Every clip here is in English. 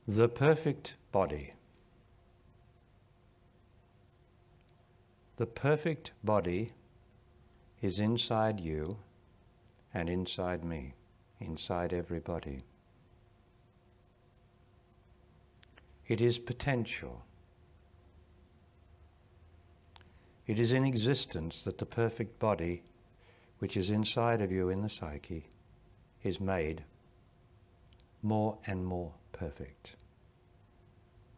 The perfect body. The perfect body is inside you and inside me, inside everybody. It is potential. It is in existence that the perfect body, which is inside of you in the psyche, is made more and more perfect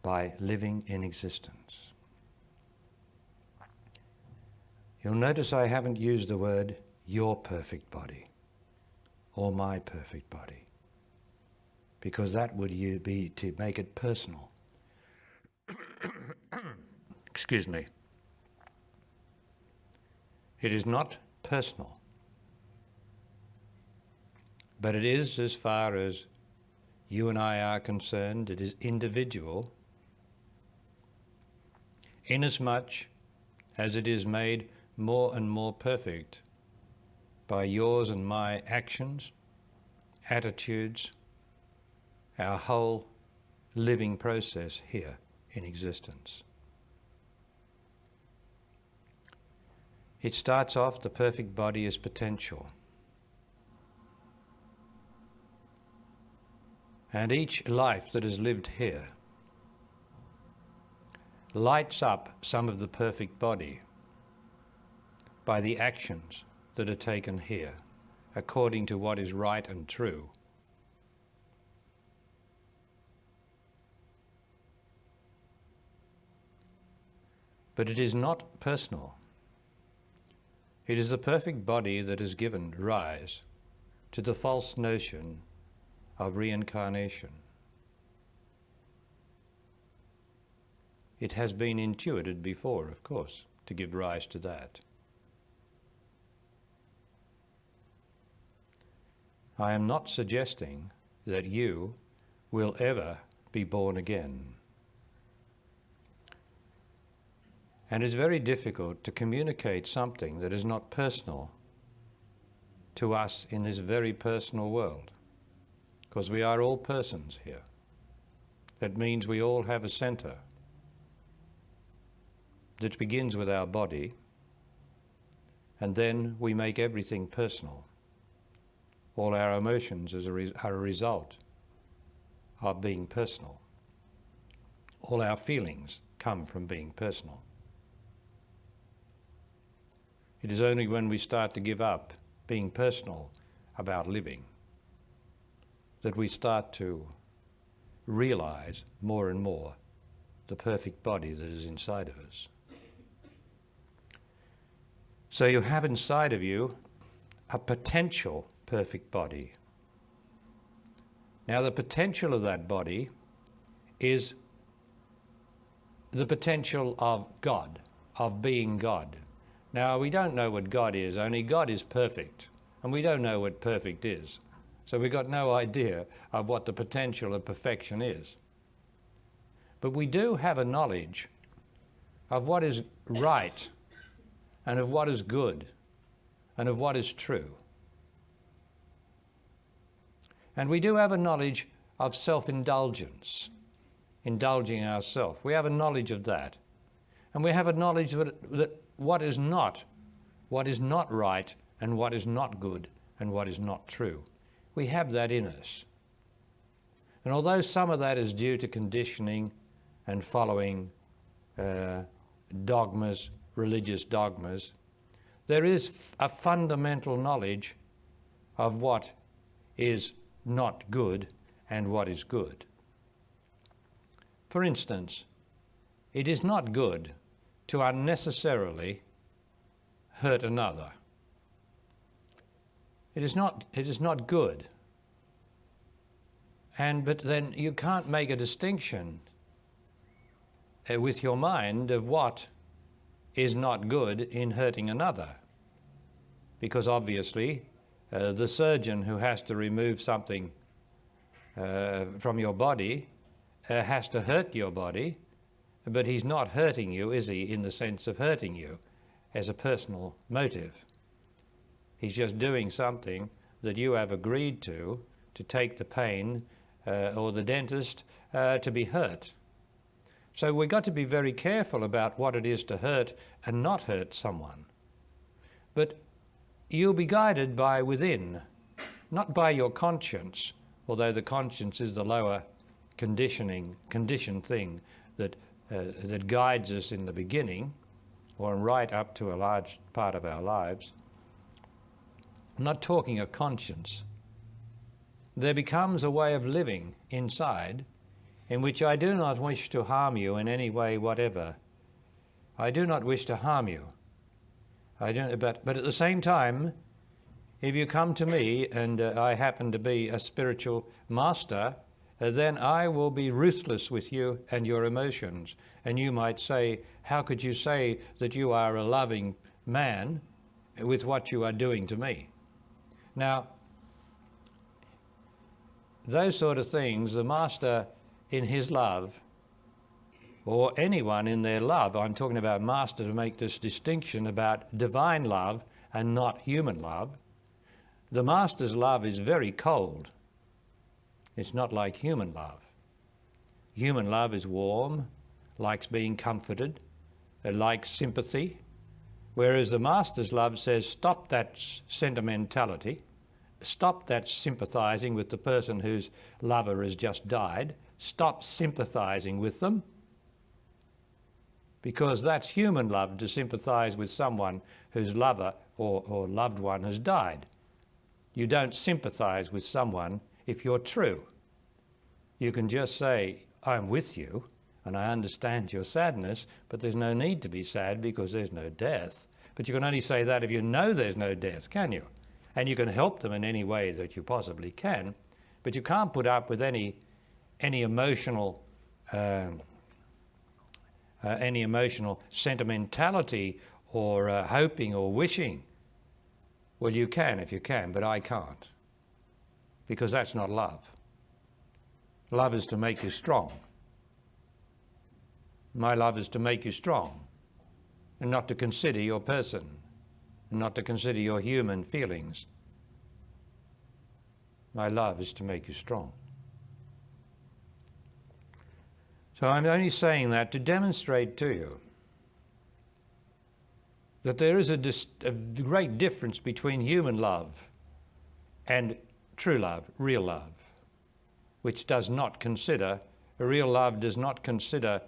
by living in existence. You'll notice I haven't used the word your perfect body or my perfect body, because that would be to make it personal. Excuse me. It is not personal, but it is, as far as you and I are concerned, it is individual, inasmuch as it is made more and more perfect by yours and my actions, attitudes, our whole living process here in existence. It starts off, the perfect body is potential. And each life that is lived here lights up some of the perfect body by the actions that are taken here, according to what is right and true. But it is not personal. It is the perfect body that has given rise to the false notion of reincarnation. It has been intuited before, of course, to give rise to that. I am not suggesting that you will ever be born again. And it's very difficult to communicate something that is not personal to us in this very personal world, because we are all persons here. That means we all have a center that begins with our body, and then we make everything personal. All our emotions are a result of being personal. All our feelings come from being personal. It is only when we start to give up being personal about living that we start to realize more and more the perfect body that is inside of us. So you have inside of you a potential perfect body. Now the potential of that body is the potential of God, of being God. Now we don't know what God is, only God is perfect, and we don't know what perfect is. So we've got no idea of what the potential of perfection is. But we do have a knowledge of what is right, and of what is good, and of what is true. And we do have a knowledge of self-indulgence, indulging ourselves. We have a knowledge of that. And we have a knowledge that what is not right, and what is not good, and what is not true. We have that in us. And although some of that is due to conditioning and following dogmas, religious dogmas, there is a fundamental knowledge of what is not good and what is good. For instance, it is not good to unnecessarily hurt another. It is not good. But then you can't make a distinction with your mind of what is not good in hurting another. Because obviously, the surgeon who has to remove something from your body has to hurt your body, but he's not hurting you, is he, in the sense of hurting you as a personal motive. He's just doing something that you have agreed to take the pain or the dentist to be hurt. So we've got to be very careful about what it is to hurt and not hurt someone. But you'll be guided by within, not by your conscience, although the conscience is the lower conditioned thing that guides us in the beginning, or right up to a large part of our lives. I'm not talking of conscience. There becomes a way of living inside in which I do not wish to harm you in any way whatever. I do not wish to harm you. But at the same time, if you come to me and I happen to be a spiritual master, then I will be ruthless with you and your emotions. And you might say, how could you say that you are a loving man with what you are doing to me? Now, those sort of things, the master in his love, or anyone in their love, I'm talking about master to make this distinction about divine love and not human love. The master's love is very cold. It's not like human love. Human love is warm, likes being comforted, it likes sympathy, whereas the master's love says, stop that sentimentality, stop that sympathizing with the person whose lover has just died, stop sympathizing with them, because that's human love to sympathize with someone whose lover or loved one has died. You don't sympathize with someone if you're true. You can just say, I'm with you and I understand your sadness, but there's no need to be sad because there's no death. But you can only say that if you know there's no death, can you? And you can help them in any way that you possibly can, but you can't put up with any emotional sentimentality or hoping or wishing. Well, you can if you can, but I can't, because that's not love. Love is to make you strong. My love is to make you strong and not to consider your person, and not to consider your human feelings. My love is to make you strong. So I'm only saying that to demonstrate to you that there is a great difference between human love and true love, real love, which does not consider, real love does not consider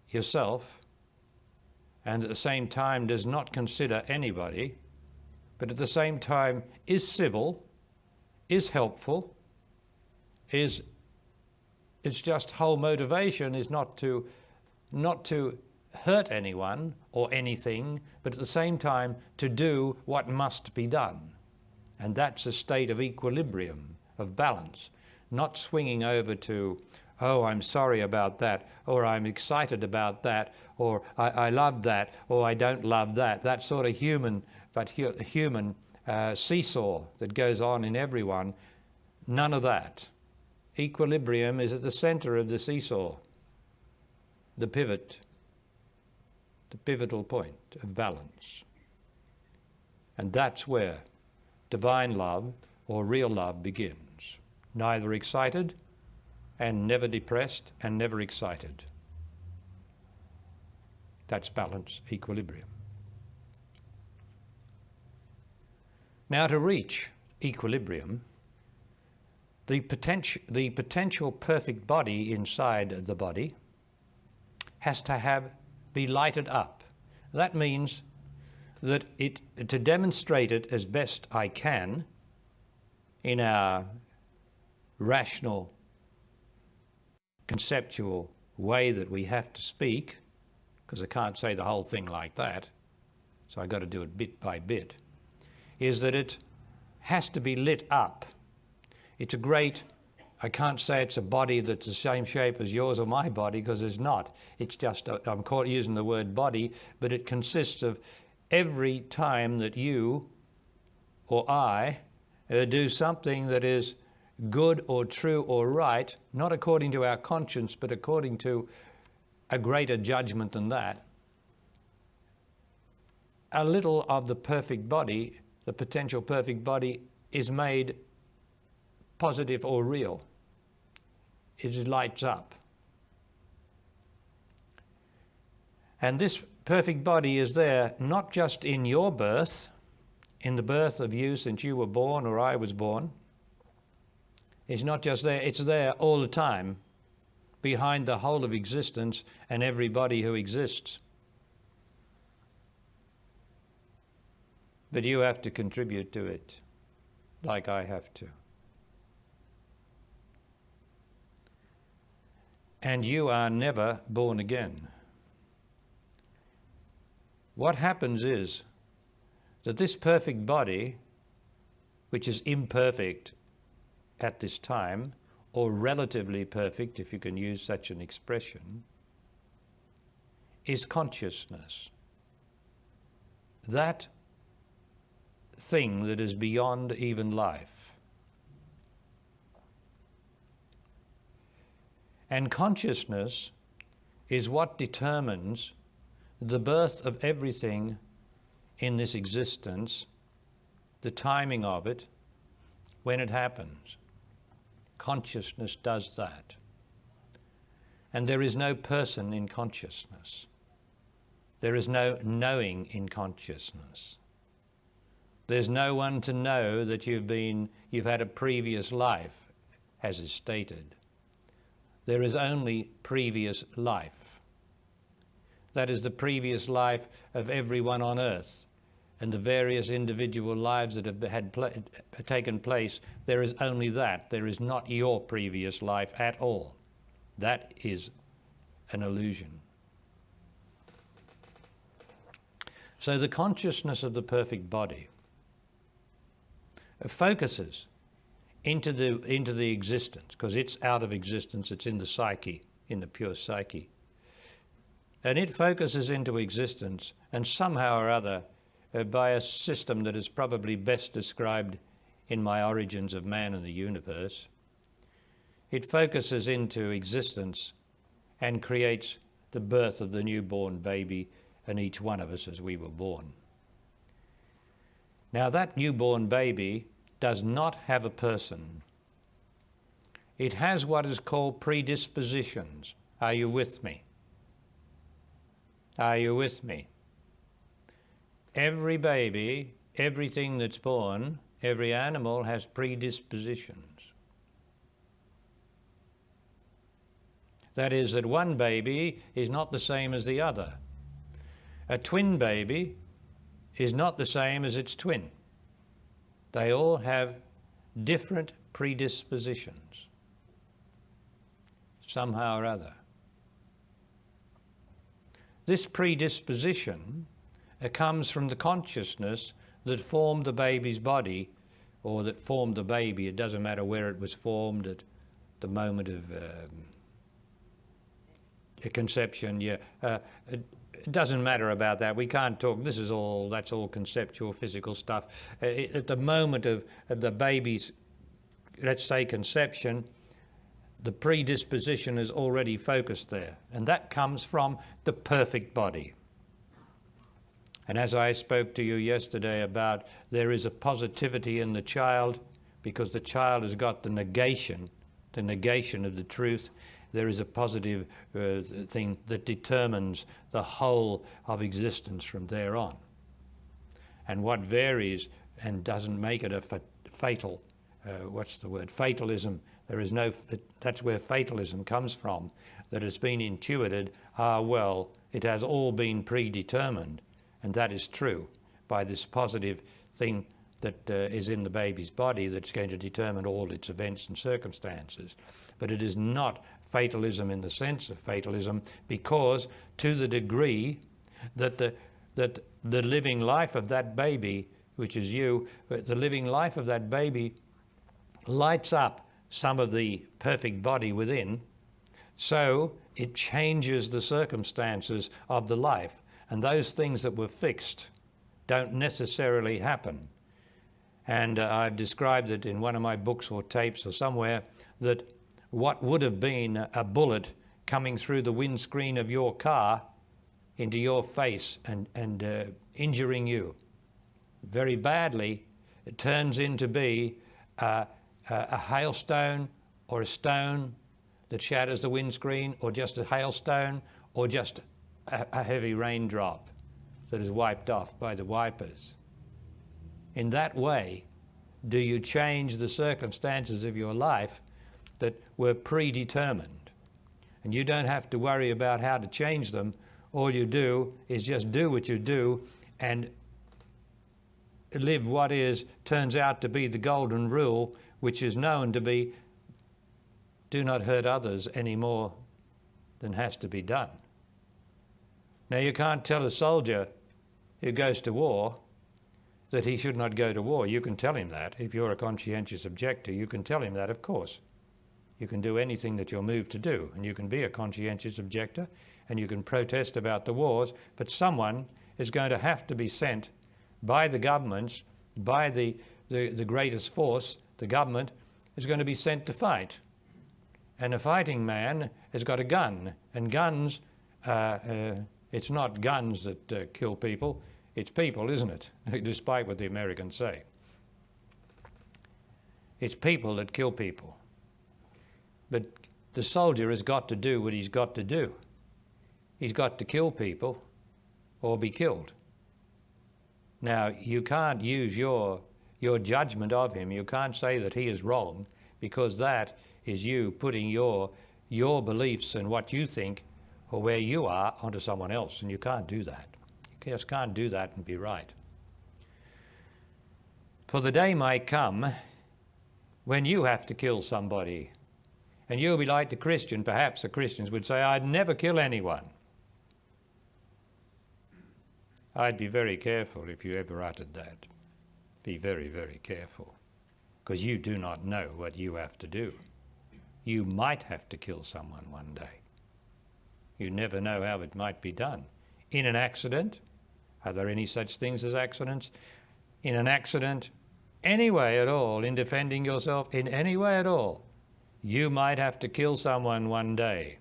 yourself, and at the same time does not consider anybody, but at the same time is civil, is helpful, its just whole motivation is not to hurt anyone or anything, but at the same time to do what must be done. And that's a state of equilibrium, of balance, not swinging over to, oh, I'm sorry about that, or I'm excited about that, or I love that, or I don't love that. That sort of human seesaw that goes on in everyone. None of that. Equilibrium is at the center of the seesaw, the pivot, the pivotal point of balance. And that's where divine love or real love begins. Neither excited and never depressed and never excited. That's balance, equilibrium. Now, to reach equilibrium, the potential perfect body inside the body has to be lighted up. That means that to demonstrate it as best I can in our rational, conceptual way that we have to speak, because I can't say the whole thing like that, so I've got to do it bit by bit, is that it has to be lit up. It's I can't say it's a body that's the same shape as yours or my body, because it's not. It's just, I'm using the word body, but it consists of every time that you or I do something that is good or true or right, not according to our conscience, but according to a greater judgment than that, a little of the perfect body, the potential perfect body, is made positive or real. It lights up. And this perfect body is there not just in your birth, in the birth of you since you were born or I was born. It's not just there, it's there all the time, behind the whole of existence and everybody who exists. But you have to contribute to it, like I have to. And you are never born again. What happens is that this perfect body, which is imperfect at this time, or relatively perfect, if you can use such an expression, is consciousness. That thing that is beyond even life. And consciousness is what determines the birth of everything in this existence, the timing of it, when it happens. Consciousness does that. And there is no person in consciousness. There is no knowing in consciousness. There's no one to know that you've had a previous life, as is stated. There is only previous life. That is the previous life of everyone on earth, and the various individual lives that have taken place. There is only that. There is not your previous life at all. That is an illusion. So the consciousness of the perfect body focuses into the existence, because it's out of existence, it's in the psyche, in the pure psyche. And it focuses into existence, and somehow or other, by a system that is probably best described in my Origins of Man and the Universe, it focuses into existence and creates the birth of the newborn baby and each one of us as we were born. Now that newborn baby does not have a person. It has what is called predispositions. Are you with me? Are you with me? Every baby, everything that's born, every animal has predispositions. That is, that one baby is not the same as the other. A twin baby is not the same as its twin. They all have different predispositions, somehow or other. This predisposition comes from the consciousness that formed the baby's body, or that formed the baby. It doesn't matter where it was formed at the moment of conception. It doesn't matter about that. We can't talk. That's all conceptual, physical stuff. At the moment of the baby's, let's say, conception, the predisposition is already focused there, and that comes from the perfect body. And as I spoke to you yesterday about, there is a positivity in the child, because the child has got the negation of the truth. There is a positive thing that determines the whole of existence from there on. And what varies and doesn't make it a fatal, fatalism. There is no, that's where fatalism comes from, that it's been intuited, it has all been predetermined. And that is true by this positive thing that is in the baby's body that's going to determine all its events and circumstances. But it is not fatalism in the sense of fatalism, because to the degree that the living life of that baby, which is you, the living life of that baby lights up some of the perfect body within, so it changes the circumstances of the life. And those things that were fixed don't necessarily happen. And I've described it in one of my books or tapes or somewhere, that what would have been a bullet coming through the windscreen of your car into your face and injuring you very badly, it turns into be a hailstone or a stone that shatters the windscreen, or just a hailstone, or just a heavy raindrop that is wiped off by the wipers. In that way, do you change the circumstances of your life that were predetermined. And you don't have to worry about how to change them. All you do is just do what you do and live what turns out to be the golden rule, which is known to be, do not hurt others any more than has to be done. Now, you can't tell a soldier who goes to war that he should not go to war. You can tell him that. If you're a conscientious objector, you can tell him that, of course. You can do anything that you're moved to do, and you can be a conscientious objector, and you can protest about the wars, but someone is going to have to be sent by the governments, by the greatest force, the government, is going to be sent to fight. And a fighting man has got a gun, and guns, it's not guns that kill people, it's people, isn't it? Despite what the Americans say. It's people that kill people. But the soldier has got to do what he's got to do. He's got to kill people or be killed. Now, you can't use your judgment of him. You can't say that he is wrong, because that is you putting your beliefs and what you think or where you are onto someone else, and you can't do that. You just can't do that and be right. For the day might come when you have to kill somebody, and you'll be like the Christian. Perhaps the Christians would say, I'd never kill anyone. I'd be very careful if you ever uttered that. Be very, very careful, because you do not know what you have to do. You might have to kill someone one day. You never know how it might be done. In an accident, are there any such things as accidents? In an accident, any way at all, in defending yourself, in any way at all, you might have to kill someone one day.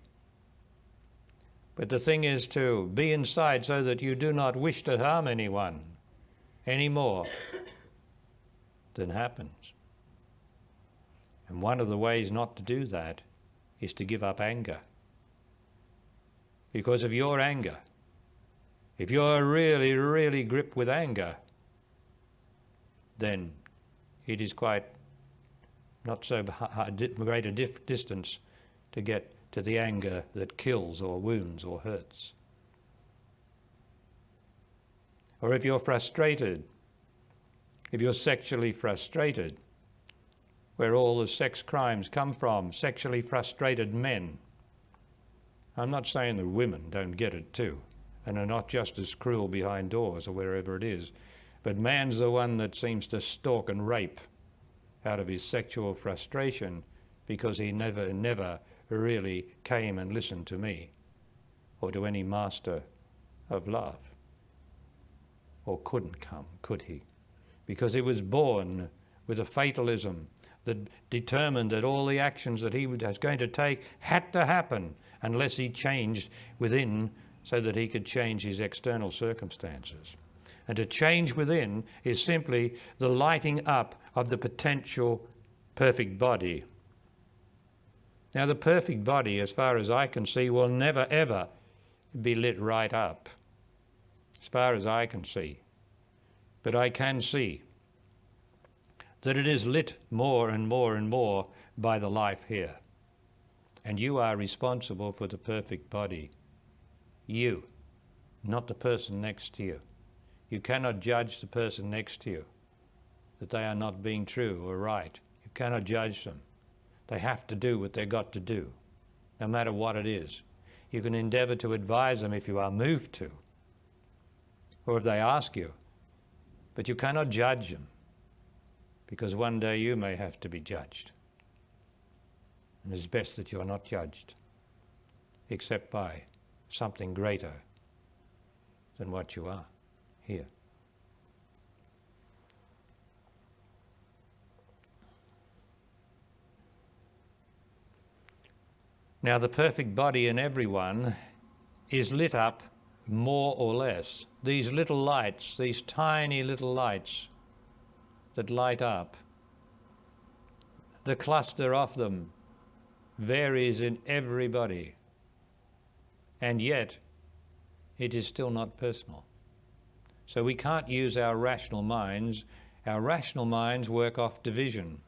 But the thing is to be inside so that you do not wish to harm anyone any more than happens. And one of the ways not to do that is to give up anger. Because of your anger, if you're really, really gripped with anger, then it is quite not so great a distance to get to the anger that kills or wounds or hurts. Or if you're frustrated, if you're sexually frustrated, where all the sex crimes come from, sexually frustrated men. I'm not saying that women don't get it too, and are not just as cruel behind doors or wherever it is, but man's the one that seems to stalk and rape out of his sexual frustration because he never really came and listened to me or to any master of love. Or couldn't come, could he? Because he was born with a fatalism that determined that all the actions that he was going to take had to happen unless he changed within so that he could change his external circumstances. And to change within is simply the lighting up of the potential perfect body. Now, the perfect body, as far as I can see, will never ever be lit right up, as far as I can see. But I can see that it is lit more and more and more by the life here. And you are responsible for the perfect body. You, not the person next to you. You cannot judge the person next to you that they are not being true or right. You cannot judge them. They have to do what they've got to do, no matter what it is. You can endeavour to advise them if you are moved to, or if they ask you, but you cannot judge them, because one day you may have to be judged. And it's best that you're not judged, except by something greater than what you are here. Now, the perfect body in everyone is lit up more or less. These little lights, these tiny little lights that light up, The cluster of them varies in everybody, and yet it is still not personal. So we can't use our rational minds. Our rational minds work off division.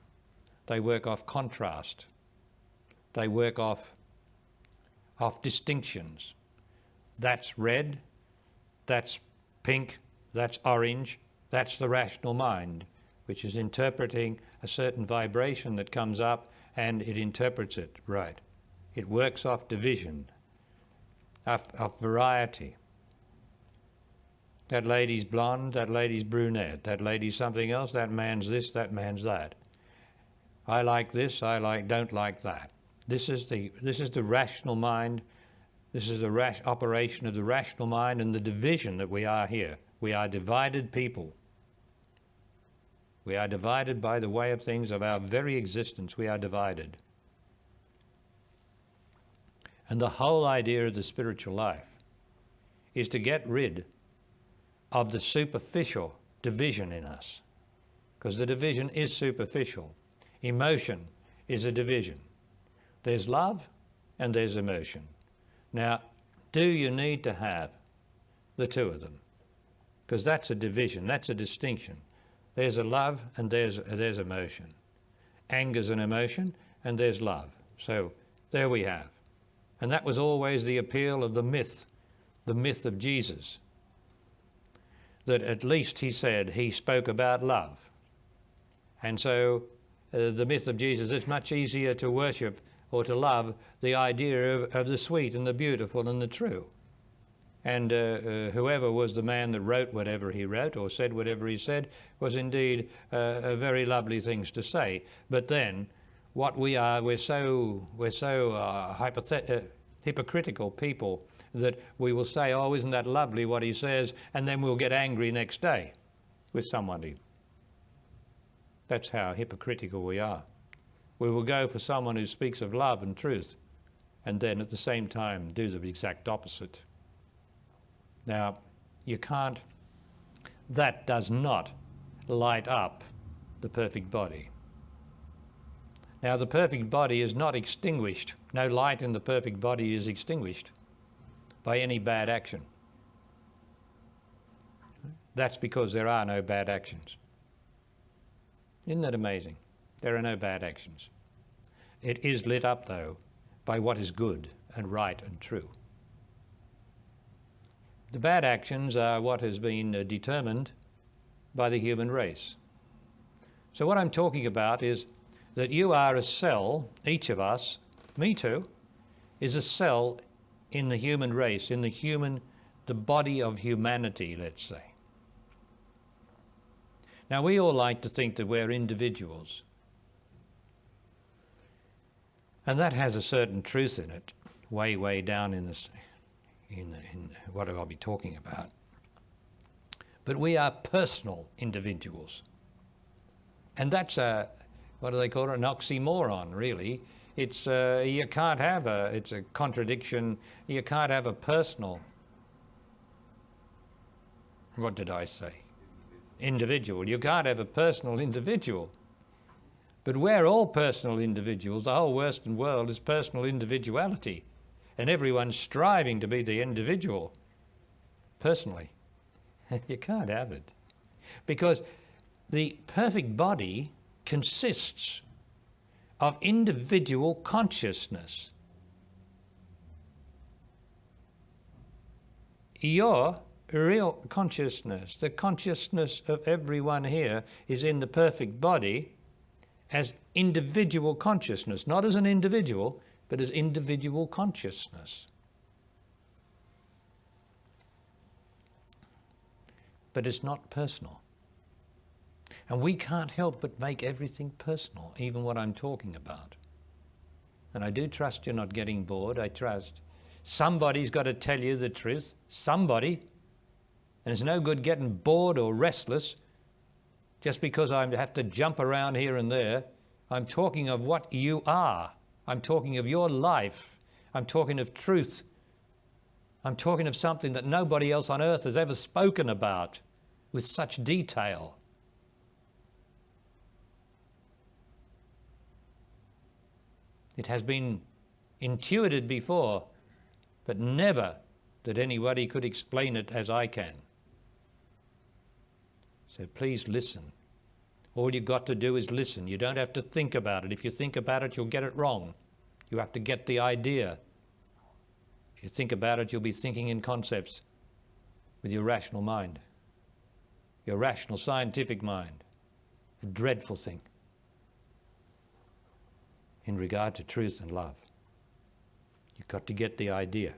They work off contrast. They work off distinctions. That's red, that's pink, that's orange. That's the rational mind, which is interpreting a certain vibration that comes up, and it interprets it right. It works off division, off variety. That lady's blonde, that lady's brunette, that lady's something else, that man's this, that man's that. I like this, don't like that. This is the rational mind. This is the operation of the rational mind and the division that we are here. We are divided people. We are divided by the way of things of our very existence. We are divided. And the whole idea of the spiritual life is to get rid of the superficial division in us, because the division is superficial. Emotion is a division. There's love and there's emotion. Now, do you need to have the two of them? Because that's a division, that's a distinction. There's a love and there's emotion. Anger's an emotion and there's love. So there we have. And that was always the appeal of the myth of Jesus. That at least he said he spoke about love. And so the myth of Jesus, it's much easier to worship or to love the idea of the sweet and the beautiful and the true. And whoever was the man that wrote whatever he wrote or said whatever he said was indeed very lovely things to say. But then what we are, we're so hypocritical people that we will say, oh, isn't that lovely what he says, and then we'll get angry next day with somebody. That's how hypocritical we are. We will go for someone who speaks of love and truth, and then at the same time do the exact opposite. Now, you can't, that does not light up the perfect body. Now, the perfect body is not extinguished. No light in the perfect body is extinguished by any bad action. That's because there are no bad actions. Isn't that amazing? There are no bad actions. It is lit up, though, by what is good and right and true. The bad actions are what has been determined by the human race. So what I'm talking about is that you are a cell, each of us, me too, is a cell in the human race, in the body of humanity, let's say. Now, we all like to think that we're individuals. And that has a certain truth in it, way down in what I'll be talking about. But we are personal individuals. And that's what do they call it? An oxymoron, really. It's you can't have it's a contradiction. You can't have a personal, what did I say? Individual. You can't have a personal individual. But we're all personal individuals. The whole Western world is personal individuality. And everyone's striving to be the individual personally. You can't have it. Because the perfect body consists of individual consciousness. Your real consciousness, the consciousness of everyone here, is in the perfect body as individual consciousness, not as an individual, but as individual consciousness. But it's not personal. And we can't help but make everything personal, even what I'm talking about. And I do trust you're not getting bored. I trust somebody's got to tell you the truth. Somebody. And it's no good getting bored or restless just because I have to jump around here and there. I'm talking of what you are. I'm talking of your life. I'm talking of truth. I'm talking of something that nobody else on earth has ever spoken about with such detail. It has been intuited before, but never that anybody could explain it as I can. So please listen. All you've got to do is listen. You don't have to think about it. If you think about it, you'll get it wrong. You have to get the idea. If you think about it, you'll be thinking in concepts with your rational mind, your rational scientific mind. A dreadful thing in regard to truth and love. You've got to get the idea.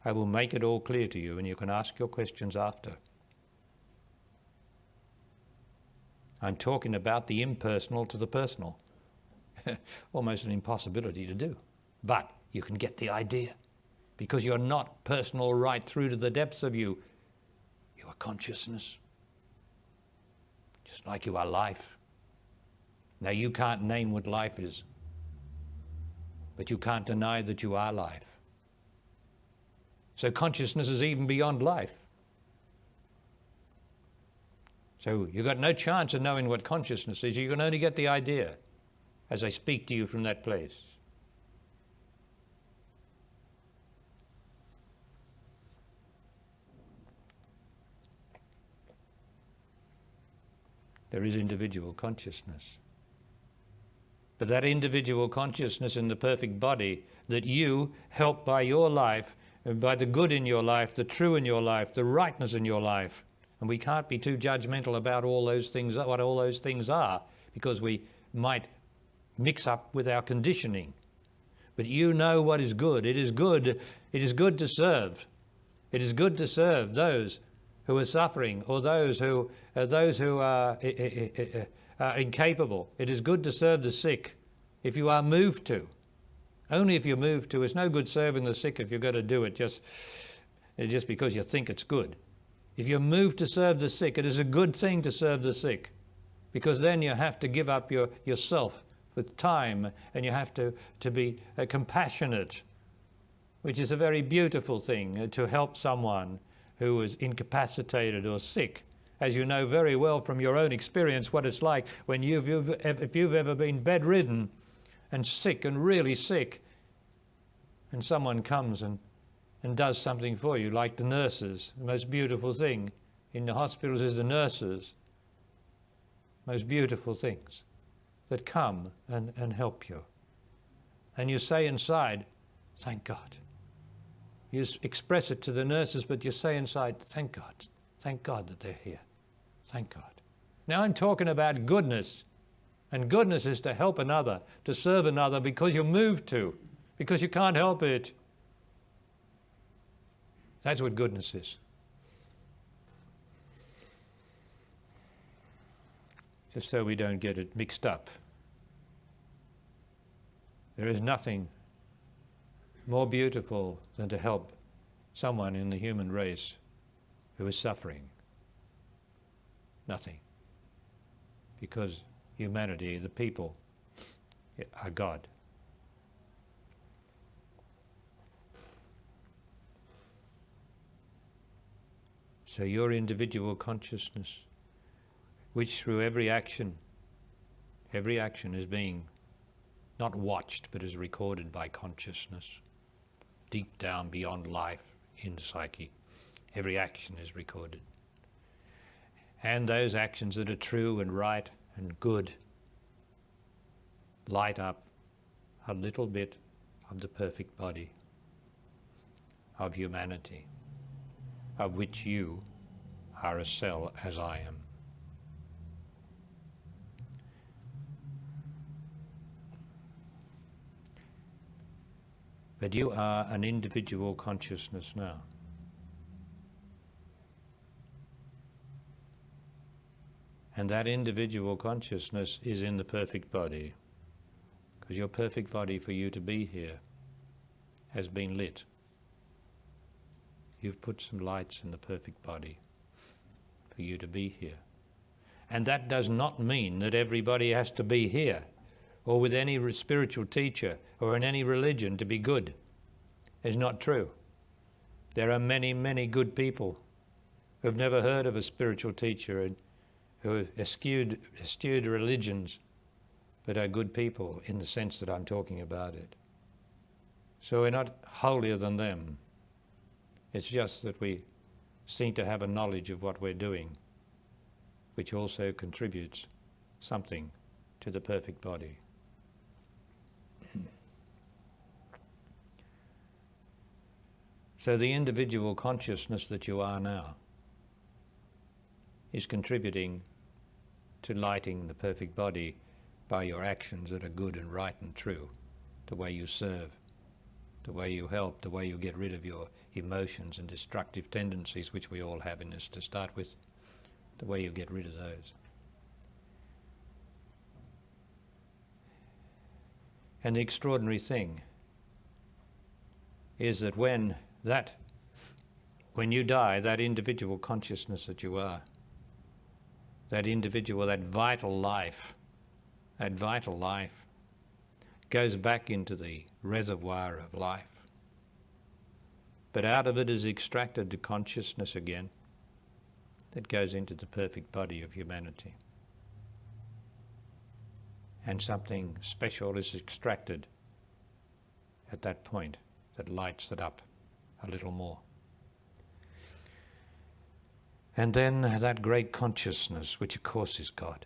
I will make it all clear to you, and you can ask your questions after. I'm talking about the impersonal to the personal. Almost an impossibility to do. But you can get the idea. Because you're not personal right through to the depths of you. You are consciousness. Just like you are life. Now you can't name what life is. But you can't deny that you are life. So consciousness is even beyond life. So you've got no chance of knowing what consciousness is. You can only get the idea as I speak to you from that place. There is individual consciousness. But that individual consciousness in the perfect body that you help by your life, and by the good in your life, the true in your life, the rightness in your life. And we can't be too judgmental about all those things, what all those things are, because we might mix up with our conditioning. But you know what is good. It is good. It is good to serve. It is good to serve those who are suffering, or those who are incapable. It is good to serve the sick if you are moved to. Only if you're moved to. It's no good serving the sick if you're going to do it just because you think it's good. If you're moved to serve the sick, it is a good thing to serve the sick, because then you have to give up yourself with time, and you have to be compassionate, which is a very beautiful thing, to help someone who is incapacitated or sick. As you know very well from your own experience what it's like when if you've ever been bedridden and sick and really sick, and someone comes and does something for you, like the nurses. The most beautiful thing in the hospitals is the nurses. Most beautiful things that come and help you. And you say inside, thank God. You express it to the nurses, but you say inside, thank God. Thank God that they're here. Thank God. Now I'm talking about goodness. And goodness is to help another, to serve another because you're moved to, because you can't help it. That's what goodness is. Just so we don't get it mixed up. There is nothing more beautiful than to help someone in the human race who is suffering. Nothing. Because humanity, the people, are God. So your individual consciousness, which through every action is being not watched but is recorded by consciousness, deep down beyond life in the psyche, every action is recorded. And those actions that are true and right and good light up a little bit of the perfect body of humanity, of which you are a cell as I am. But you are an individual consciousness now. And that individual consciousness is in the perfect body, because your perfect body for you to be here has been lit. You've put some lights in the perfect body for you to be here. And that does not mean that everybody has to be here, or with any spiritual teacher, or in any religion to be good. It's not true. There are many, many good people who have never heard of a spiritual teacher and who have eschewed religions but are good people in the sense that I'm talking about it. So we're not holier than them. It's just that we seem to have a knowledge of what we're doing, which also contributes something to the perfect body. So the individual consciousness that you are now is contributing to lighting the perfect body by your actions that are good and right and true, the way you serve, the way you help, the way you get rid of your emotions and destructive tendencies, which we all have in us to start with, the way you get rid of those. And the extraordinary thing is that when you die, that individual consciousness that you are, that individual, that vital life goes back into the reservoir of life. But out of it is extracted the consciousness again that goes into the perfect body of humanity. And something special is extracted at that point that lights it up a little more. And then that great consciousness, which of course is God,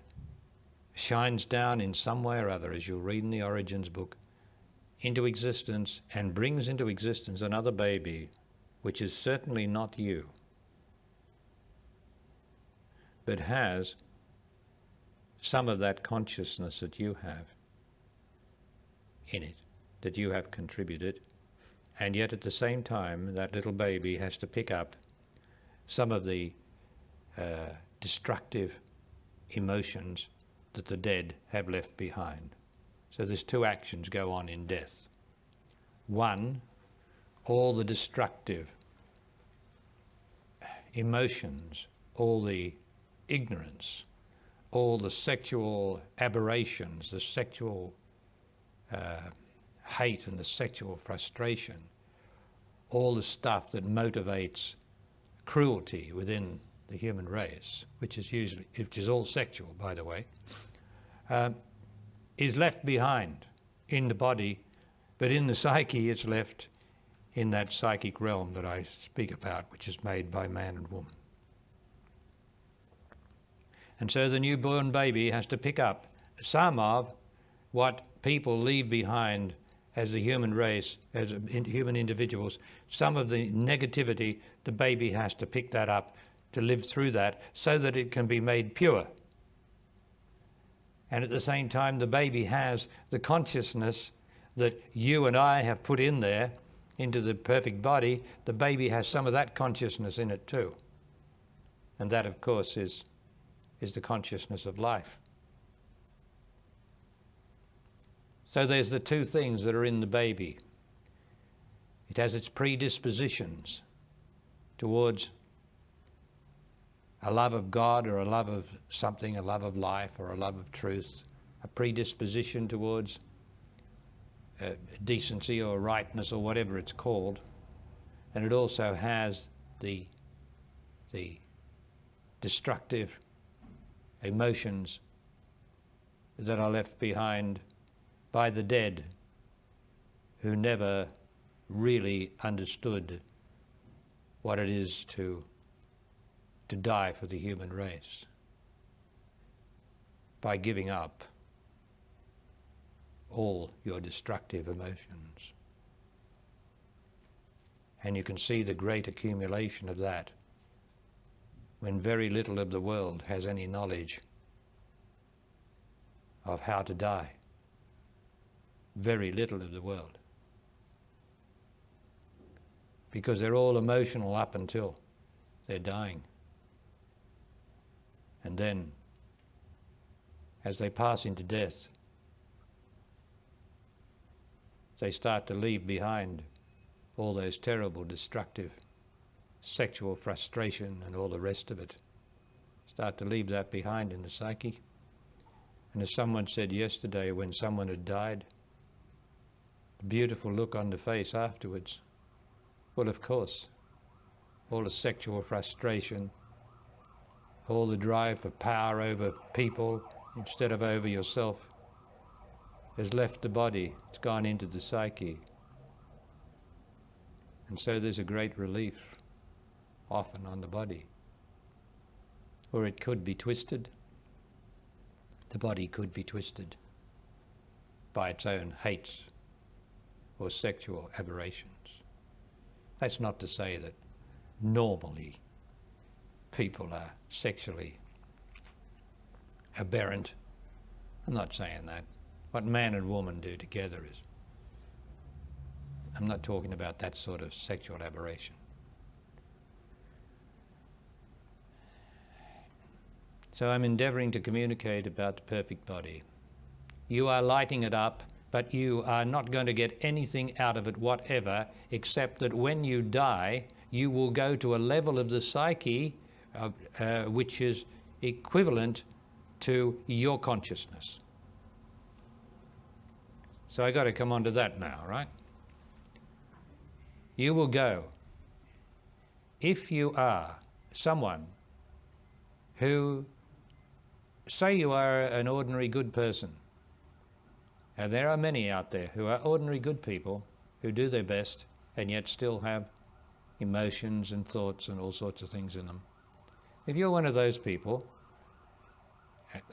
shines down in some way or other, as you'll read in the Origins book, into existence and brings into existence another baby, which is certainly not you, but has some of that consciousness that you have in it, that you have contributed, and yet at the same time that little baby has to pick up some of the destructive emotions that the dead have left behind. So there's two actions go on in death. One, all the destructive emotions, all the ignorance, all the sexual aberrations, the sexual hate and the sexual frustration, all the stuff that motivates cruelty within the human race, which is all sexual, by the way, is left behind in the body, but in the psyche it's left in that psychic realm that I speak about, which is made by man and woman. And so the newborn baby has to pick up some of what people leave behind as the human race, as human individuals, some of the negativity. The baby has to pick that up, to live through that, so that it can be made pure. And at the same time, the baby has the consciousness that you and I have put in there, into the perfect body. The baby has some of that consciousness in it too. And that, of course, is the consciousness of life. So there's the two things that are in the baby. It has its predispositions towards a love of God or a love of something, a love of life or a love of truth, a predisposition towards decency or rightness or whatever it's called. And it also has the destructive emotions that are left behind by the dead, who never really understood what it is to die for the human race by giving up all your destructive emotions. And you can see the great accumulation of that when very little of the world has any knowledge of how to die. Very little of the world. Because they're all emotional up until they're dying. And then, as they pass into death, they start to leave behind all those terrible, destructive, sexual frustration and all the rest of it. Start to leave that behind in the psyche. And as someone said yesterday, when someone had died, a beautiful look on the face afterwards. Well, of course, all the sexual frustration, all the drive for power over people instead of over yourself, has left the body. It's gone into the psyche. And so there's a great relief often on the body. Or it could be twisted. The body could be twisted by its own hates or sexual aberrations. That's not to say that normally people are sexually aberrant. I'm not saying that. What man and woman do together is, I'm not talking about that sort of sexual aberration. So I'm endeavouring to communicate about the perfect body. You are lighting it up, but you are not going to get anything out of it whatever, except that when you die, you will go to a level of the psyche which is equivalent to your consciousness. So I got to come on to that now, right? You will go, if you are someone who, say you are an ordinary good person, and there are many out there who are ordinary good people who do their best and yet still have emotions and thoughts and all sorts of things in them. If you're one of those people,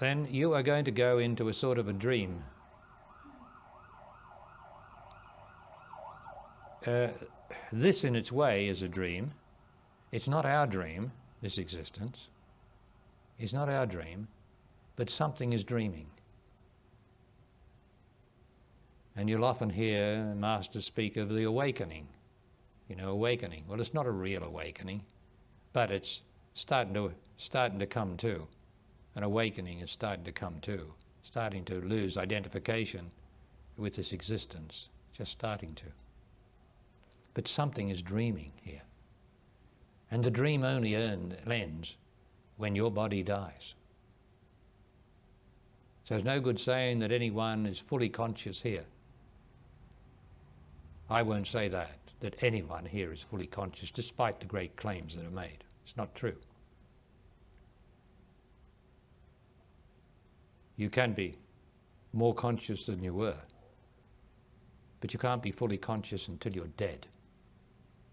then you are going to go into a sort of a dream. This in its way is a dream. It's not our dream, this existence. It's not our dream, but something is dreaming. And you'll often hear masters speak of the awakening. You know, awakening. Well, it's not a real awakening, but it's starting to come to. An awakening is starting to come to, starting to lose identification with this existence, just starting to. But something is dreaming here. And the dream only ends when your body dies. So it's no good saying that anyone is fully conscious here. I won't say that anyone here is fully conscious, despite the great claims that are made. It's not true. You can be more conscious than you were, but you can't be fully conscious until you're dead.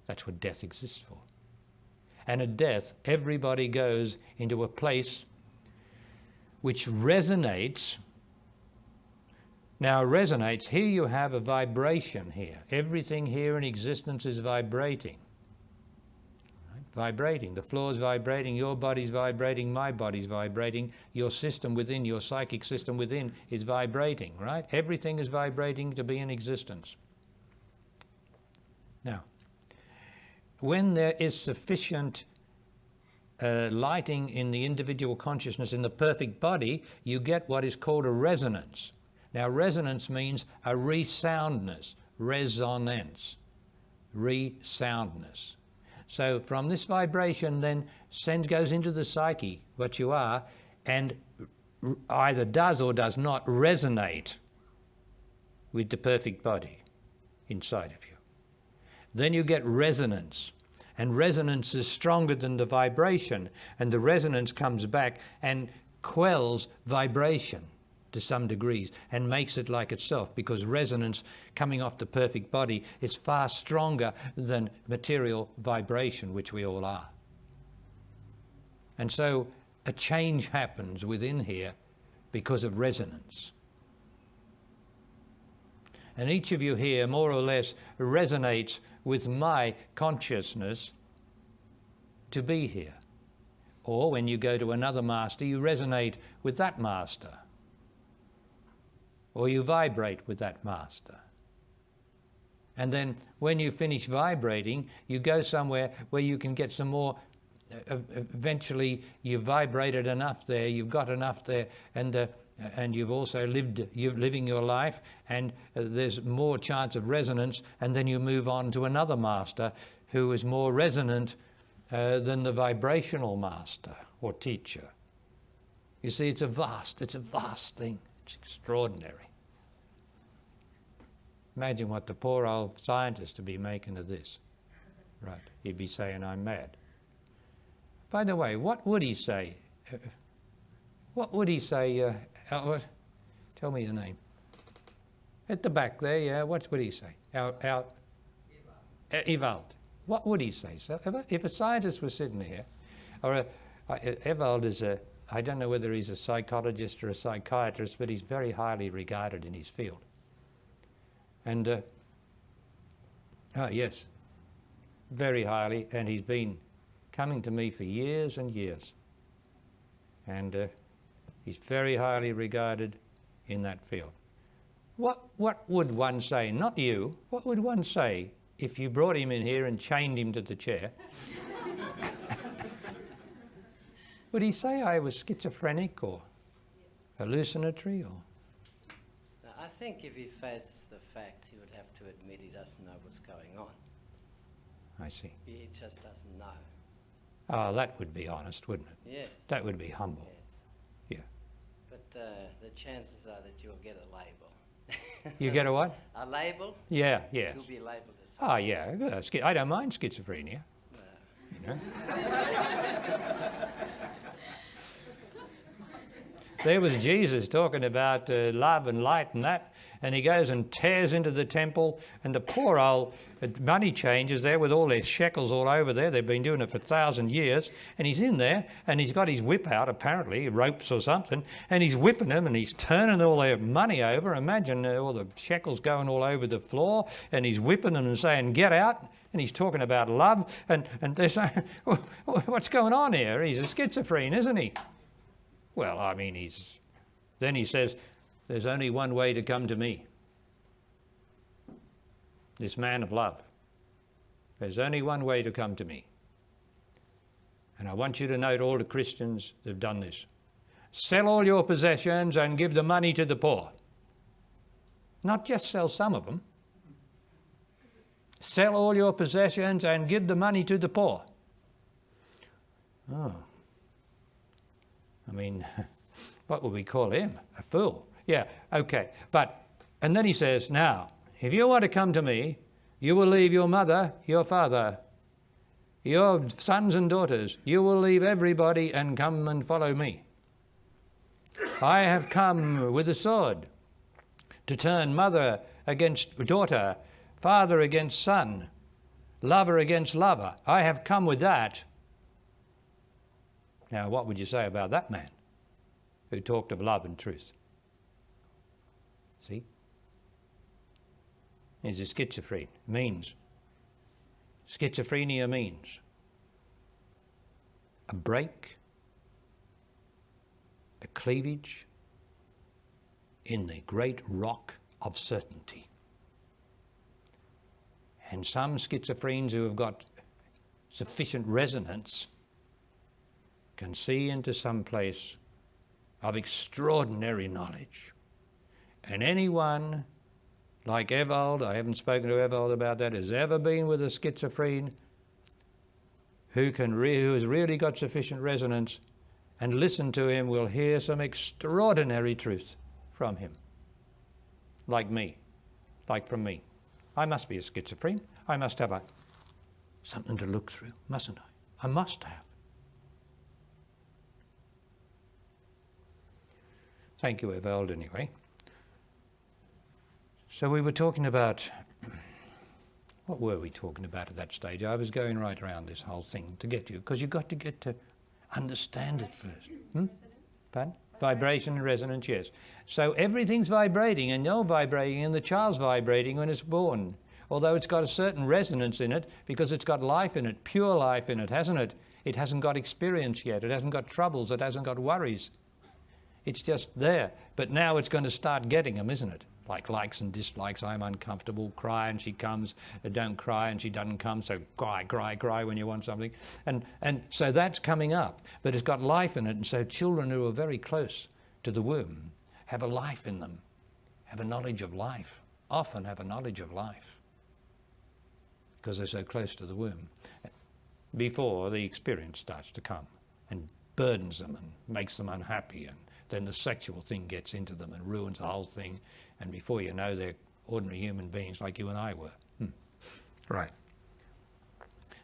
That's what death exists for. And at death, everybody goes into a place which resonates. Now, resonates, here you have a vibration here. Everything here in existence is vibrating. Right? Vibrating. The floor is vibrating, your body's vibrating, my body's vibrating, your system within, your psychic system within is vibrating, right? Everything is vibrating to be in existence. Now, when there is sufficient lighting in the individual consciousness in the perfect body, you get what is called a resonance. Now, resonance means a resoundness, resonance, resoundness. So from this vibration then goes into the psyche, what you are, and either does or does not resonate with the perfect body inside of you. Then you get resonance, and resonance is stronger than the vibration, and the resonance comes back and quells vibration to some degrees and makes it like itself, because resonance coming off the perfect body is far stronger than material vibration, which we all are. And so a change happens within here because of resonance. And each of you here more or less resonates with my consciousness to be here. Or when you go to another master, you resonate with that master. Or you vibrate with that master. And then when you finish vibrating, you go somewhere where you can get some more. Eventually you've vibrated enough there, you've got enough there, and you've also living your life, and there's more chance of resonance, and then you move on to another master who is more resonant than the vibrational master or teacher. You see, it's a vast thing. It's extraordinary. Imagine what the poor old scientist would be making of this. Right, he'd be saying, I'm mad. By the way, what would he say? What would he say? Albert, tell me your name. At the back there, yeah. What would he say? Ewald. What would he say? So if a scientist was sitting here, or Ewald is I don't know whether he's a psychologist or a psychiatrist, but he's very highly regarded in his field. And, yes, very highly, and he's been coming to me for years and years. And he's very highly regarded in that field. What would one say, not you, what would one say if you brought him in here and chained him to the chair? Would he say I was schizophrenic or hallucinatory or? No, I think if he faces the facts, he would have to admit he doesn't know what's going on. I see. He just doesn't know. Oh, that would be honest, wouldn't it? Yes. That would be humble. Yes. Yeah. But the chances are that you'll get a label. You get a what? A label? Yeah, yes. You'll be labelled as Oh, yeah. I don't mind schizophrenia. No. You know? There was Jesus talking about love and light and that, and he goes and tears into the temple, and the poor old money changers there with all their shekels all over there, they've been doing it for 1,000 years, and he's in there, and he's got his whip out, apparently, ropes or something, and he's whipping them, and he's turning all their money over. Imagine all the shekels going all over the floor, and he's whipping them and saying, get out. And he's talking about love, and they're saying, what's going on here? He's a schizophrene, isn't he? Well, I mean, then he says, there's only one way to come to me. This man of love. There's only one way to come to me. And I want you to note all the Christians that have done this. Sell all your possessions and give the money to the poor. Not just sell some of them. Sell all your possessions and give the money to the poor. Oh. I mean, what would we call him? A fool. Yeah, okay. And then he says, now, if you want to come to me, you will leave your mother, your father, your sons and daughters. You will leave everybody and come and follow me. I have come with a sword to turn mother against daughter, father against son, lover against lover. I have come with that. Now, what would you say about that man who talked of love and truth? See? He's a schizophrene. Schizophrenia means a break, a cleavage in the great rock of certainty. And some schizophrenics who have got sufficient resonance can see into some place of extraordinary knowledge. And anyone like Ewald, I haven't spoken to Ewald about that, has ever been with a schizophrene who has really got sufficient resonance and listen to him will hear some extraordinary truth from him. Like me, like from me. I must be a schizophrene. I must have something to look through, mustn't I? I must have. Thank you, Ewald, anyway. So we were talking about, what were we talking about at that stage? I was going right around this whole thing to get you, because you've got to get to understand it first. Pardon? Vibration and resonance, yes. So everything's vibrating, and you're vibrating, and the child's vibrating when it's born. Although it's got a certain resonance in it, because it's got life in it, pure life in it, hasn't it? It hasn't got experience yet. It hasn't got troubles. It hasn't got worries. It's just there. But now it's going to start getting them, isn't it? Like likes and dislikes. I'm uncomfortable. Cry and she comes. Don't cry and she doesn't come. So cry when you want something. And so that's coming up. But it's got life in it. And so children who are very close to the womb have a life in them, have a knowledge of life, often have a knowledge of life because they're so close to the womb before the experience starts to come and burdens them and makes them unhappy, and then the sexual thing gets into them and ruins the whole thing, and before you know, they're ordinary human beings like you and I were. Right.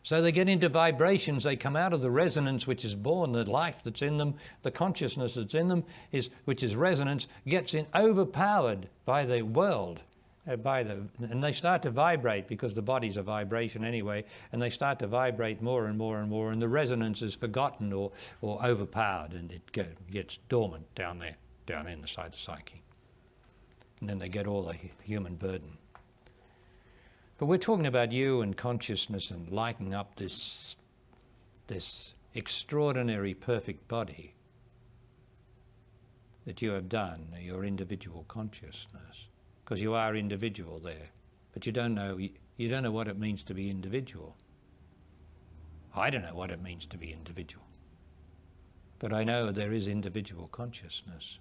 So they get into vibrations, they come out of the resonance which is born, the life that's in them, the consciousness that's in them, which is resonance, gets overpowered by the world and they start to vibrate because the body's a vibration anyway, and they start to vibrate more and more and more, and the resonance is forgotten or overpowered, and it gets dormant down inside the psyche. And then they get all the human burden. But we're talking about you and consciousness and lighting up this extraordinary perfect body that you have done, your individual consciousness. Because you are individual there, but you don't know what it means to be individual. I don't know what it means to be individual, but I know there is individual consciousness,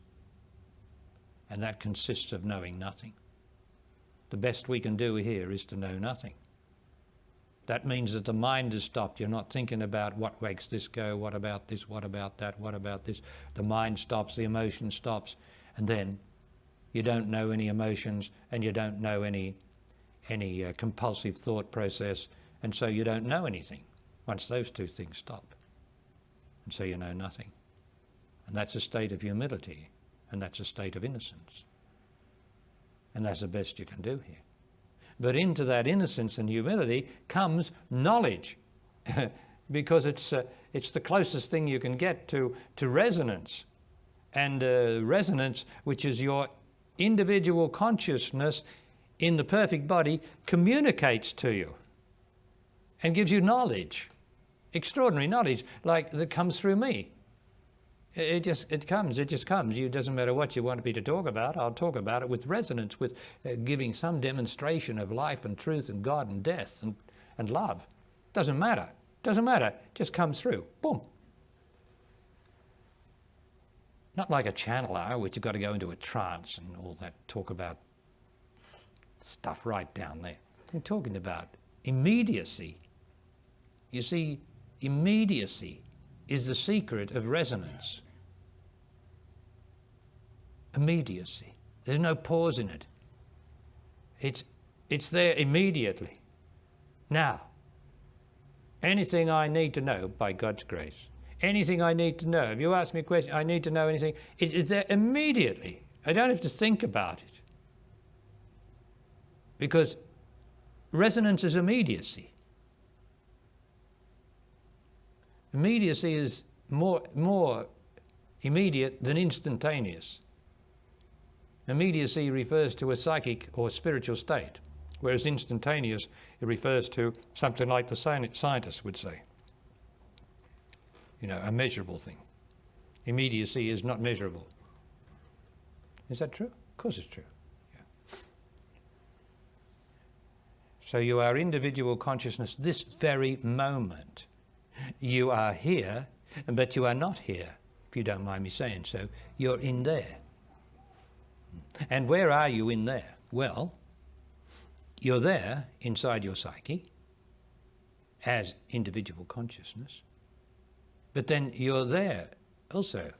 and that consists of knowing nothing. The best we can do here is to know nothing. That means that the mind is stopped. You're not thinking about what makes this go, what about this, what about that, what about this. The mind stops, the emotion stops, and then you don't know any emotions, and you don't know any compulsive thought process, and so you don't know anything once those two things stop. And so you know nothing. And that's a state of humility, and that's a state of innocence. And that's the best you can do here. But into that innocence and humility comes knowledge, because it's the closest thing you can get to resonance. And resonance, which is your individual consciousness in the perfect body, communicates to you and gives you knowledge, extraordinary knowledge, like that comes through me. It just comes. It doesn't matter what you want me to talk about. I'll talk about it with resonance, with giving some demonstration of life and truth and God and death and love. Doesn't matter. It just comes through. Boom. Not like a channeler, which you've got to go into a trance and all that, talk about stuff right down there. I'm talking about immediacy. You see, immediacy is the secret of resonance. Immediacy. There's no pause in it. It's there immediately. Now, anything I need to know by God's grace, anything I need to know, if you ask me a question, I need to know anything, it's there immediately. I don't have to think about it. Because resonance is immediacy. Immediacy is more immediate than instantaneous. Immediacy refers to a psychic or spiritual state, whereas instantaneous, it refers to something like the scientists would say. A measurable thing. Immediacy is not measurable. Is that true? Of course it's true. Yeah. So you are individual consciousness this very moment. You are here, but you are not here, if you don't mind me saying so. You're in there. And where are you in there? Well, you're there inside your psyche as individual consciousness, but then you're there also.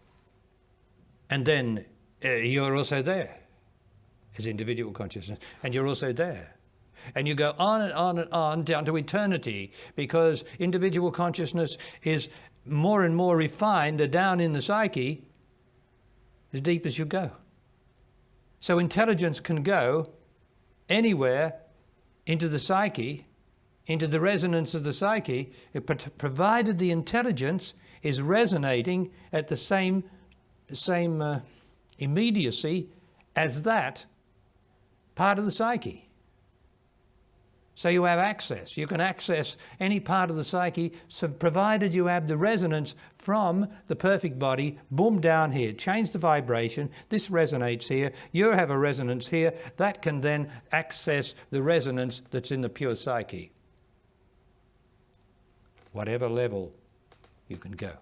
And then you're also there as individual consciousness, and you're also there. And you go on and on and on down to eternity, because individual consciousness is more and more refined down in the psyche as deep as you go. So intelligence can go anywhere into the psyche, into the resonance of the psyche, provided the intelligence is resonating at the same immediacy as that part of the psyche. So you have access. You can access any part of the psyche, so provided you have the resonance from the perfect body, boom, down here, change the vibration, this resonates here, you have a resonance here, that can then access the resonance that's in the pure psyche. Whatever level you can go.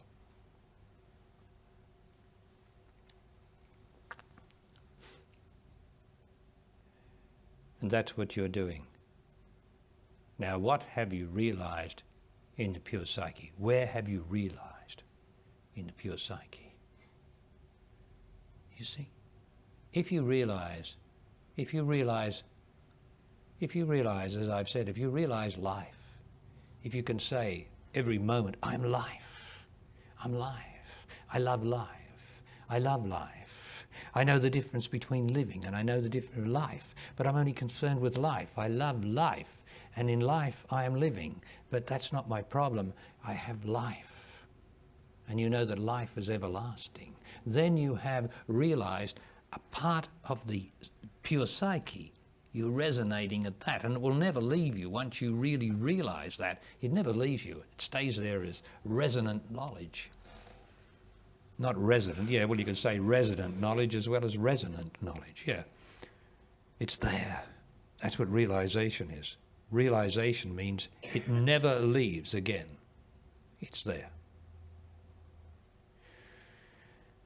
And that's what you're doing. Now, what have you realized in the pure psyche? Where have you realized in the pure psyche? You see, if you realize, as I've said, if you realize life, if you can say every moment, I'm life, I love life, I love life, I know the difference between living and I know the difference of life, but I'm only concerned with life. I love life, and in life I am living, but that's not my problem. I have life, and you know that life is everlasting. Then you have realized a part of the pure psyche. You're resonating at that, and it will never leave you once you really realize that. It never leaves you. It stays there as resonant knowledge. Not resident, yeah, well, you could say resident knowledge as well as resonant knowledge, yeah. It's there. That's what realization is. Realization means it never leaves again. It's there.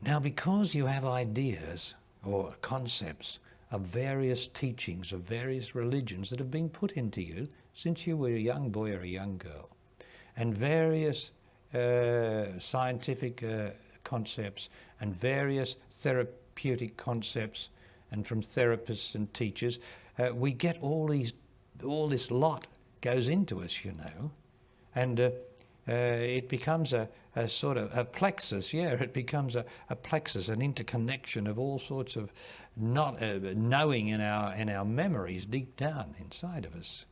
Now, because you have ideas or concepts of various teachings of various religions that have been put into you since you were a young boy or a young girl, and various scientific concepts and various therapeutic concepts, and from therapists and teachers, we get all this lot goes into us, you know, and it becomes a sort of a plexus, yeah, it becomes a plexus, an interconnection of all sorts of not knowing in our memories deep down inside of us.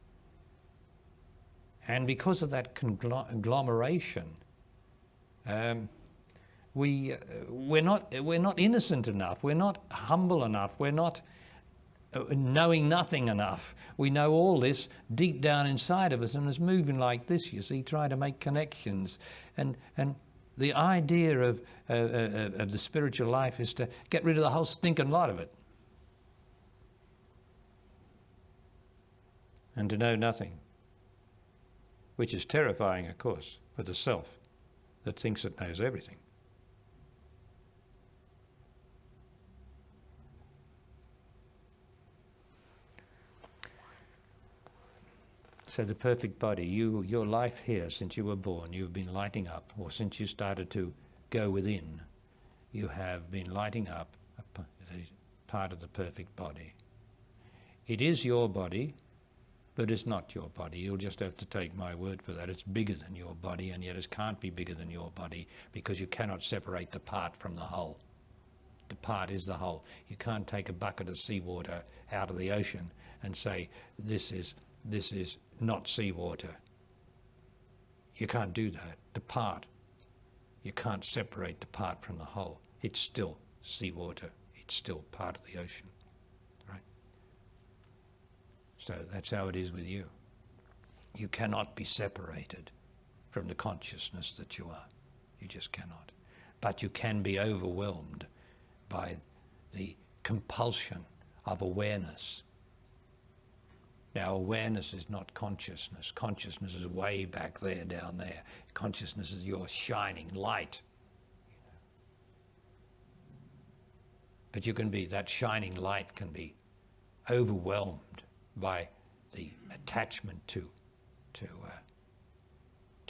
And because of that conglomeration, we're not innocent enough, we're not humble enough, we're not knowing nothing enough. We know all this deep down inside of us, and it's moving like this, you see, trying to make connections. And the idea of the spiritual life is to get rid of the whole stinking lot of it. And to know nothing. Which is terrifying, of course, for the self that thinks it knows everything. So the perfect body, your life here since you were born, you've been lighting up, or since you started to go within, you have been lighting up a part of the perfect body. It is your body, but it's not your body. You'll just have to take my word for that. It's bigger than your body, and yet it can't be bigger than your body because you cannot separate the part from the whole. The part is the whole. You can't take a bucket of seawater out of the ocean and say, this is not seawater. You can't do that. The part, you can't separate the part from the whole. It's still seawater. It's still part of the ocean, right? So that's how it is with you. You cannot be separated from the consciousness that you are. You just cannot. But you can be overwhelmed by the compulsion of awareness. Now, awareness is not consciousness. Consciousness is way back there, down there. Consciousness is your shining light. But you can be, that shining light can be overwhelmed by the attachment to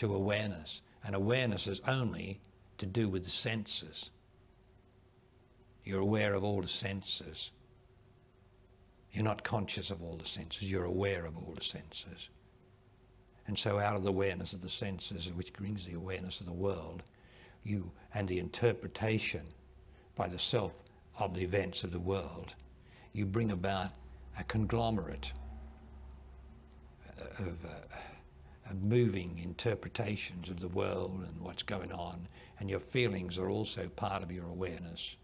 awareness. And awareness is only to do with the senses. You're aware of all the senses. You're not conscious of all the senses, you're aware of all the senses. And so out of the awareness of the senses, which brings the awareness of the world, you and the interpretation by the self of the events of the world, you bring about a conglomerate of moving interpretations of the world and what's going on, and your feelings are also part of your awareness.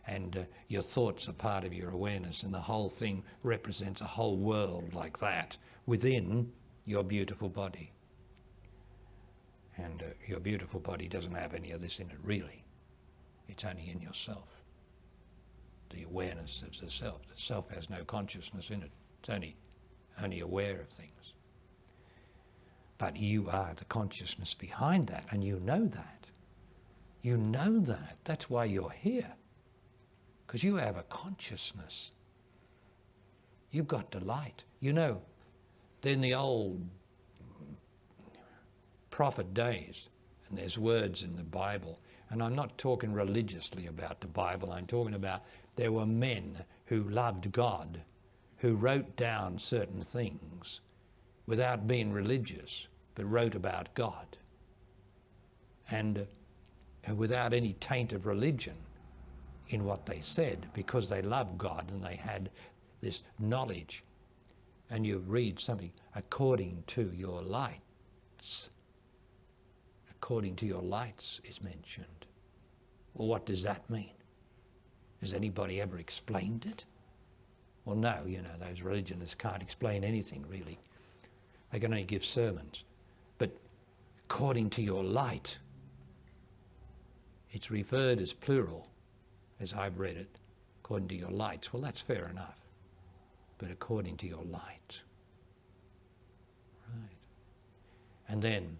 And your thoughts are part of your awareness, and the whole thing represents a whole world like that within your beautiful body. And your beautiful body doesn't have any of this in it, really. It's only in yourself. The awareness of the self. The self has no consciousness in it. It's only aware of things. But you are the consciousness behind that, and you know that. You know that. That's why you're here. Because you have a consciousness. You've got the light. You know, in the old prophet days, and there's words in the Bible, and I'm not talking religiously about the Bible, I'm talking about there were men who loved God, who wrote down certain things without being religious, but wrote about God. And without any taint of religion in what they said because they loved God and they had this knowledge. And you read something, according to your lights. According to your lights is mentioned. Well, what does that mean? Has anybody ever explained it? Well, no, those religionists can't explain anything really. They can only give sermons. But according to your light, it's referred as plural, as I've read it, according to your lights. Well, that's fair enough. But according to your light. Right. And then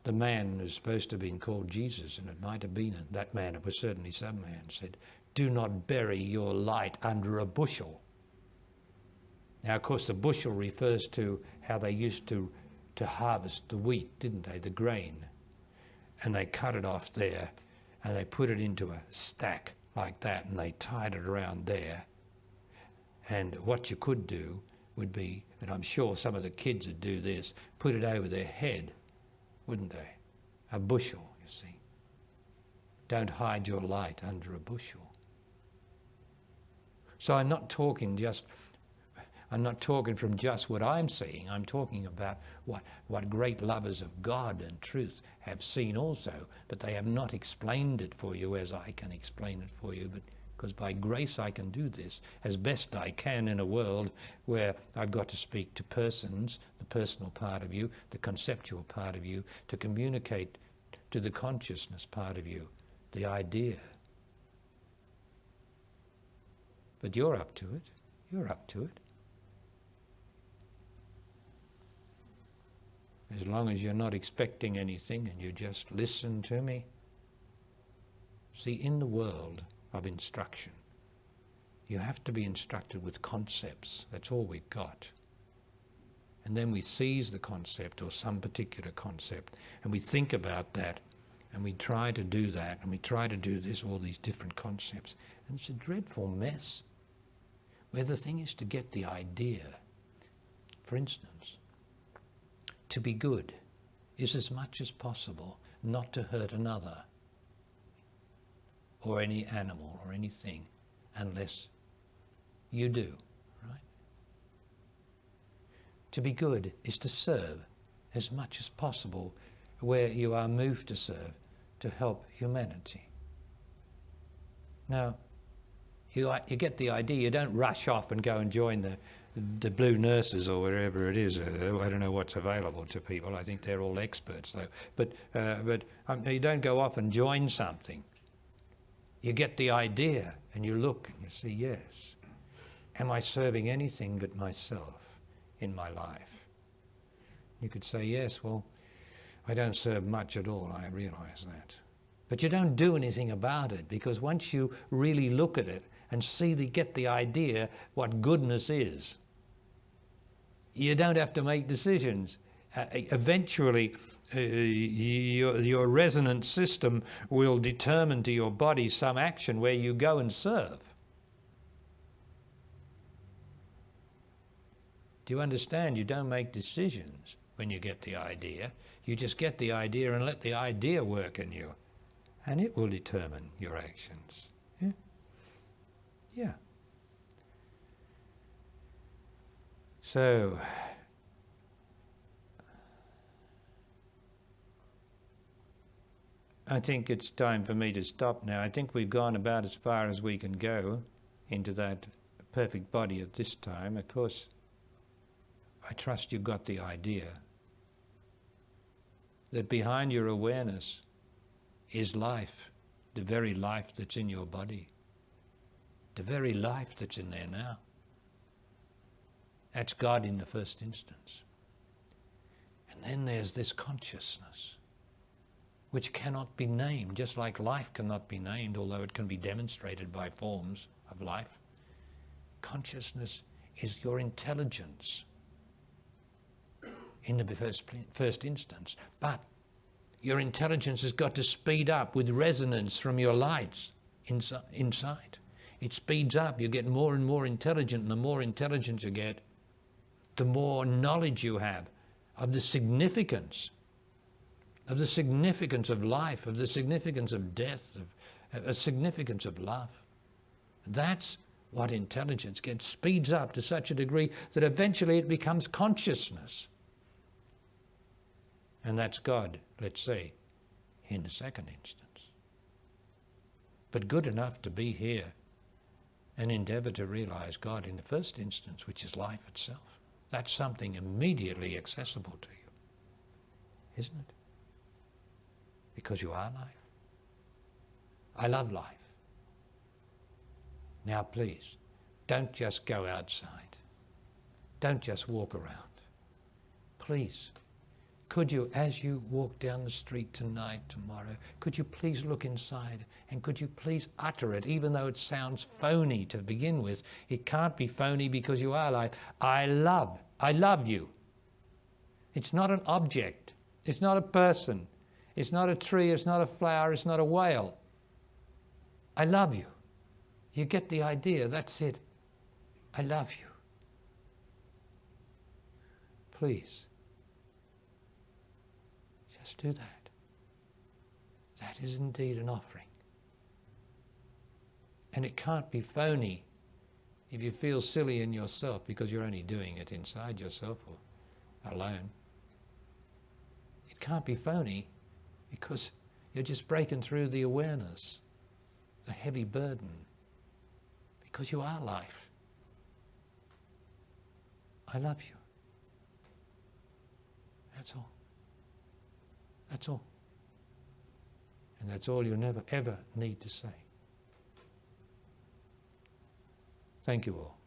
the man who's supposed to have been called Jesus, and it might have been that man, it was certainly some man, said, "Do not bury your light under a bushel." Now, of course, the bushel refers to how they used to harvest the wheat, didn't they, the grain. And they cut it off there, and they put it into a stack like that, and they tied it around there. And what you could do would be, and I'm sure some of the kids would do this, put it over their head, wouldn't they? A bushel, you see. Don't hide your light under a bushel. So I'm not talking from just what I'm seeing. I'm talking about what great lovers of God and truth have seen also, but they have not explained it for you as I can explain it for you, but because by grace I can do this as best I can in a world where I've got to speak to persons, the personal part of you, the conceptual part of you, to communicate to the consciousness part of you, the idea. But you're up to it. You're up to it. As long as you're not expecting anything and you just listen to me. See, in the world of instruction, you have to be instructed with concepts. That's all we've got. And then we seize the concept or some particular concept and we think about that and we try to do that and we try to do this, all these different concepts. And it's a dreadful mess where the thing is to get the idea. For instance, to be good is as much as possible not to hurt another or any animal or anything unless you do, right? To be good is to serve as much as possible where you are moved to serve, to help humanity. Now, you get the idea. You don't rush off and go and join the Blue Nurses or wherever it is. I don't know what's available to people. I think they're all experts though. But you don't go off and join something. You get the idea and you look and you see, yes, am I serving anything but myself in my life? You could say, yes, well, I don't serve much at all, I realise that. But you don't do anything about it, because once you really look at it and get the idea what goodness is, you don't have to make decisions. Eventually, your resonant system will determine to your body some action where you go and serve. Do you understand? You don't make decisions when you get the idea. You just get the idea and let the idea work in you, and it will determine your actions. Yeah? Yeah. So, I think it's time for me to stop now. I think we've gone about as far as we can go into that perfect body at this time. Of course, I trust you got the idea that behind your awareness is life, the very life that's in your body, the very life that's in there now. That's God in the first instance. And then there's this consciousness, which cannot be named, just like life cannot be named, although it can be demonstrated by forms of life. Consciousness is your intelligence in the first instance, but your intelligence has got to speed up with resonance from your lights inside. It speeds up, you get more and more intelligent, and the more intelligence you get, the more knowledge you have of the significance of life, of the significance of death, a significance of love. That's what intelligence gets, speeds up to such a degree that eventually it becomes consciousness. And that's God, let's say, in the second instance. But good enough to be here and endeavour to realise God in the first instance, which is life itself. That's something immediately accessible to you, isn't it? Because you are life. I love life. Now please, don't just go outside. Don't just walk around. Please, could you, as you walk down the street tonight, tomorrow, could you please look inside and could you please utter it, even though it sounds phony to begin with. It can't be phony because you are life. I love you. It's not an object. It's not a person. It's not a tree. It's not a flower. It's not a whale. I love you. You get the idea. That's it. I love you. Please. Just do that. That is indeed an offering. And it can't be phony if you feel silly in yourself because you're only doing it inside yourself or alone. It can't be phony because you're just breaking through the awareness, the heavy burden, because you are life. I love you. That's all. That's all. And that's all you never, ever need to say. Thank you all.